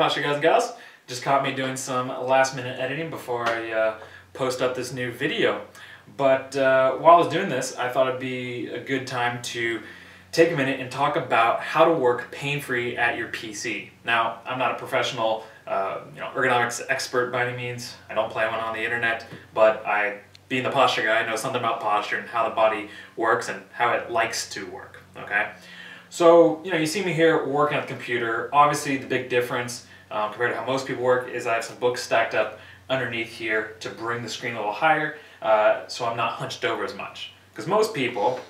posture guys and gals. Just caught me doing some last minute editing before I post up this new video. But while I was doing this, I thought it'd be a good time to take a minute and talk about how to work pain-free at your PC. Now, I'm not a professional ergonomics expert by any means. I don't play one on the internet, but being the posture guy, I know something about posture and how the body works and how it likes to work, okay? So, you see me here working on the computer. Obviously, the big difference compared to how most people work is I have some books stacked up underneath here to bring the screen a little higher so I'm not hunched over as much. Because most people,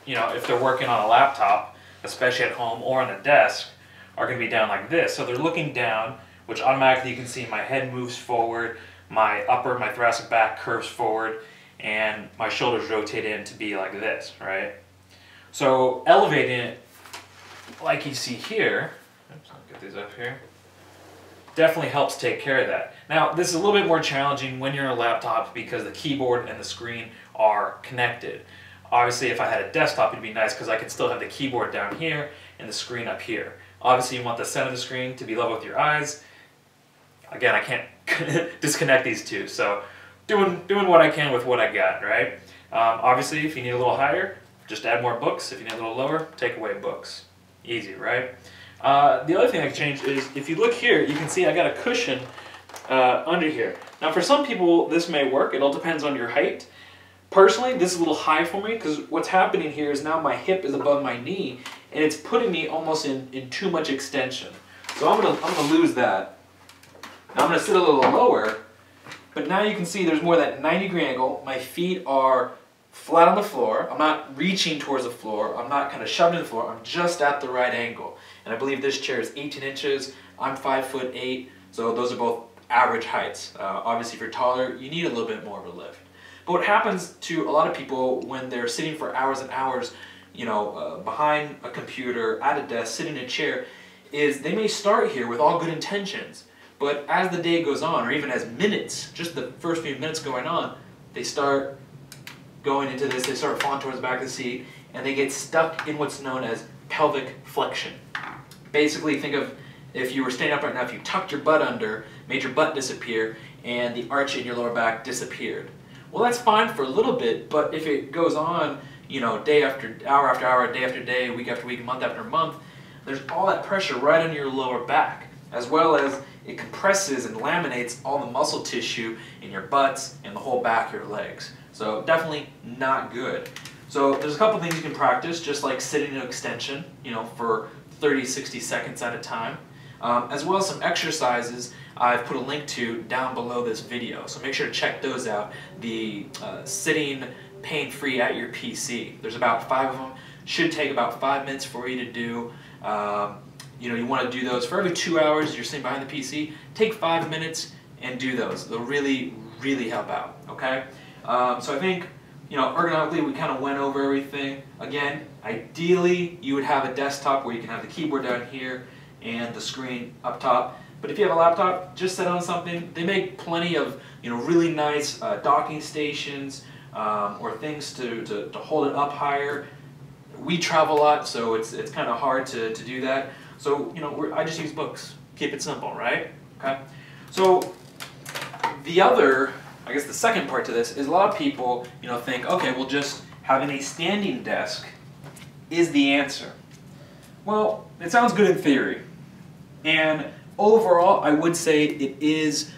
if they're working on a laptop, especially at home or on a desk, are going to be down like this. So they're looking down, which automatically you can see my head moves forward, my thoracic back curves forward, and my shoulders rotate in to be like this, right? So elevating it like you see here, oops, I'll get these up here, definitely helps take care of that. Now, this is a little bit more challenging when you're on a laptop because the keyboard and the screen are connected. Obviously, if I had a desktop, it'd be nice because I could still have the keyboard down here and the screen up here. Obviously, you want the center of the screen to be level with your eyes. Again, I can't disconnect these two, so doing what I can with what I got, right? Obviously, if you need a little higher, just add more books. If you need a little lower, take away books. Easy, right? The other thing I can change is, if you look here, you can see I got a cushion under here. Now, for some people, this may work. It all depends on your height. Personally, this is a little high for me because what's happening here is now my hip is above my knee, and it's putting me almost in too much extension. So I'm gonna lose that. Now I'm gonna sit a little lower, but now you can see there's more than 90-degree angle. My feet are flat on the floor. I'm not reaching towards the floor. I'm not kind of shoving to the floor. I'm just at the right angle. And I believe this chair is 18 inches. I'm 5'8", so those are both average heights. Obviously, if you're taller, you need a little bit more of a lift. But what happens to a lot of people when they're sitting for hours and hours, behind a computer, at a desk, sitting in a chair, is they may start here with all good intentions, but as the day goes on, or even as minutes, just the first few minutes going on, they start going into this, they start falling towards the back of the seat, and they get stuck in what's known as pelvic flexion. Basically, think of if you were standing up right now, if you tucked your butt under, made your butt disappear, and the arch in your lower back disappeared. Well, that's fine for a little bit, but if it goes on, day after hour, day after day, week after week, month after month, there's all that pressure right on your lower back, as well as it compresses and laminates all the muscle tissue in your butts and the whole back of your legs. So definitely not good. So there's a couple things you can practice, just like sitting in extension, for 30, 60 seconds at a time, as well as some exercises I've put a link to down below this video. So make sure to check those out. The sitting pain-free at your PC. There's about 5 of them. Should take about 5 minutes for you to do. You want to do those for every 2 hours you're sitting behind the PC. Take 5 minutes and do those. They'll really, really help out, okay? So I think, ergonomically we kind of went over everything. Again, ideally you would have a desktop where you can have the keyboard down here and the screen up top. But if you have a laptop, just set on something. They make plenty of really nice docking stations or things to hold it up higher. We travel a lot, so it's kind of hard to do that. So I just use books. Keep it simple, right? Okay. So I guess the second part to this is a lot of people think, okay, well, just having a standing desk is the answer. Well, it sounds good in theory, and overall, I would say it is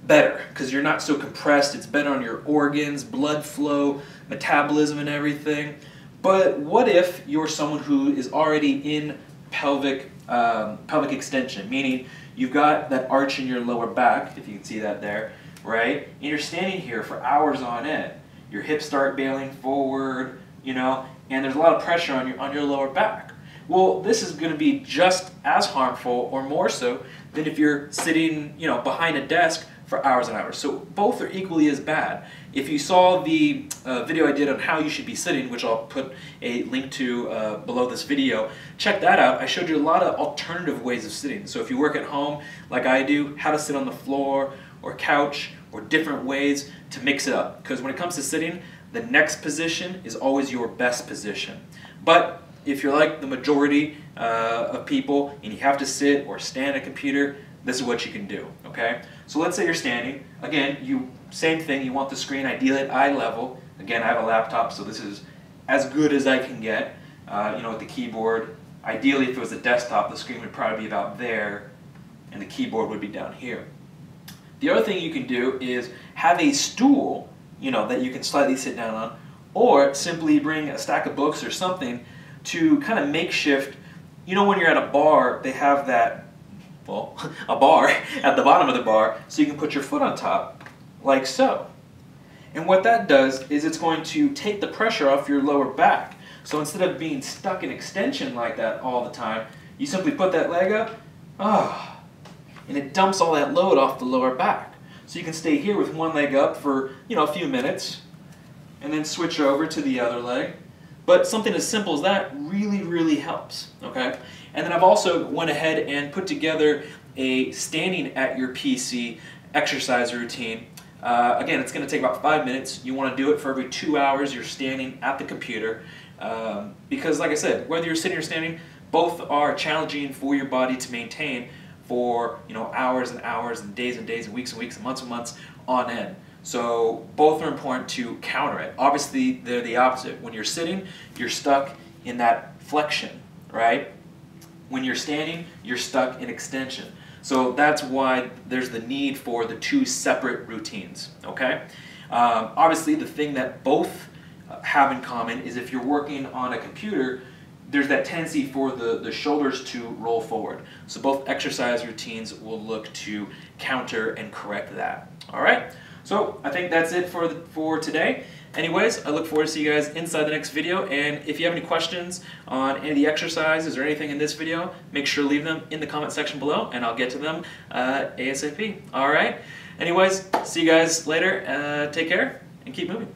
better because you're not so compressed. It's better on your organs, blood flow, metabolism, and everything. But what if you're someone who is already in pelvic extension, meaning you've got that arch in your lower back, if you can see that there, right? And you're standing here for hours on end. Your hips start bailing forward, and there's a lot of pressure on your lower back. Well, this is going to be just as harmful or more so than if you're sitting, behind a desk for hours and hours. So both are equally as bad. If you saw the video I did on how you should be sitting, which I'll put a link to below this video, check that out. I showed you a lot of alternative ways of sitting. So if you work at home like I do, how to sit on the floor or couch or different ways to mix it up. Because when it comes to sitting, the next position is always your best position. But if you're like the majority of people and you have to sit or stand at a computer, this is what you can do, okay? So let's say you're standing. Again, same thing, you want the screen ideally at eye level. Again, I have a laptop, so this is as good as I can get. With the keyboard, ideally if it was a desktop, the screen would probably be about there, and the keyboard would be down here. The other thing you can do is have a stool, that you can slightly sit down on, or simply bring a stack of books or something to kind of makeshift. When you're at a bar, they have that, a bar at the bottom of the bar, so you can put your foot on top, like so. And what that does is it's going to take the pressure off your lower back. So instead of being stuck in extension like that all the time, you simply put that leg up, and it dumps all that load off the lower back. So you can stay here with one leg up for, a few minutes, and then switch over to the other leg. But something as simple as that really, really helps, okay? And then I've also went ahead and put together a standing at your PC exercise routine. Again, it's going to take about 5 minutes. You want to do it for every 2 hours you're standing at the computer. Because like I said, whether you're sitting or standing, both are challenging for your body to maintain for hours and hours and days and weeks and months on end. So both are important to counter it. Obviously, they're the opposite. When you're sitting, you're stuck in that flexion, right? When you're standing, you're stuck in extension. So that's why there's the need for the two separate routines, okay? Obviously, the thing that both have in common is if you're working on a computer, there's that tendency for the shoulders to roll forward. So both exercise routines will look to counter and correct that, all right? So I think that's it for today. Anyways, I look forward to see you guys inside the next video, and if you have any questions on any of the exercises or anything in this video, make sure to leave them in the comment section below, and I'll get to them ASAP. All right? Anyways, see you guys later. Take care, and keep moving.